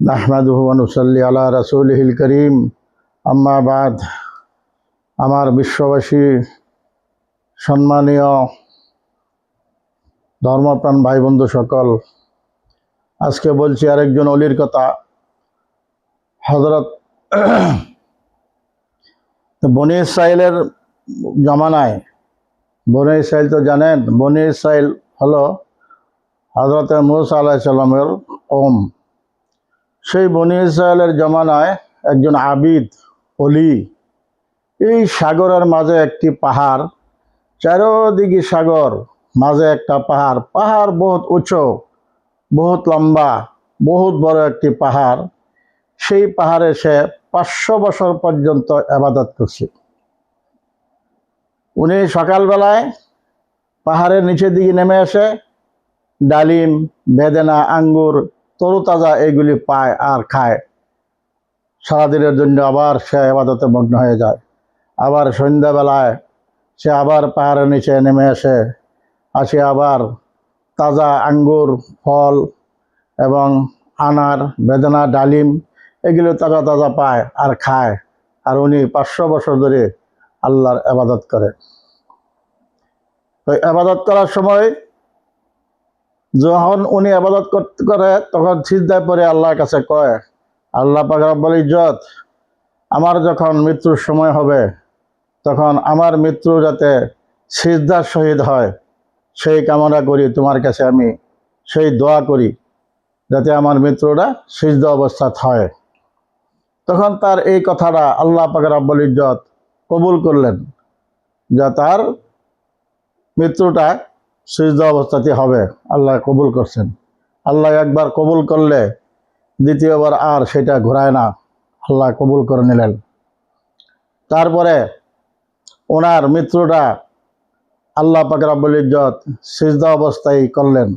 নাহমাদুহু ওয়া নুসাল্লি আলা রাসূলিহিল কারীম আম্মা বাদ। আমার বিশ্ববাসী সম্মানীয় ধর্মপ্রাণ ভাই বন্ধু সকল, আজকে বলছি আরেকজন অলির কথা। হযরত বনি ইসরাইলের জামানায়, বনি ইসরাইল তো জানেন, বনি ইসরাইল হলো হযরত মূসা আলাইহিস সালামের কওম। সেই বনি ইসরাইলের জামানায় একজন আবিদ অলি, এই সাগরের মাঝে একটি পাহাড়, চারোদিকে সাগর, মাঝে একটা পাহাড়, পাহাড় বহুত উঁচু, বহুত লম্বা, বহুত বড় একটি পাহাড়। সেই পাহাড়ে সে 500 বছর পর্যন্ত ইবাদত করছে। উনি সকালবেলায় পাহাড়ের নিচের দিকে নেমে এসে ডালিম, বেদেনা, আঙ্গুর, তরুতাজা এগুলি পায় আর খায়। সারাদিনের জন্য আবার সে ইবাদতে মগ্ন হয়ে যায়। আবার সন্ধ্যাবেলায় সে আবার পাহাড়ের নিচে নেমে আসে আবার তাজা আঙ্গুর, ফল এবং আনার, বেদানা, ডালিম এগুলো তাজা তাজা পায় আর খায়। আর উনি 500 বছর ধরে আল্লাহর ইবাদত করে। তো ইবাদত করার সময় যখন উনি ইবাদত করে তখন সিজদায় পড়ে আল্লাহর কাছে কয়, আল্লাহ পাক রব্বুল ইজ্জত, আমার যখন মৃত্যুর সময় হবে তখন আমার মৃত্যু যাতে সিজদার শহীদ হয় সেই কামনা করি, তোমার কাছে আমি সেই দোয়া করি যাতে আমার মৃত্যুটা সিজদা অবস্থাত হয়। তখন তার এই কথাটা আল্লাহ পাক রব্বুল ইজ্জত কবুল করলেন, যা তার মৃত্যুটা সিজদা অবস্থাতে হবে। আল্লাহ কবুল করছেন। আল্লাহ একবার কবুল করলে দ্বিতীয়বার আর সেটা ঘোরায় না, আল্লাহ কবুল করে নিলেন। তারপরে ওনার মৃত্যুটা আল্লাহ পাক রব্বুল ইজ্জত সিজদা অবস্থায় করলেন।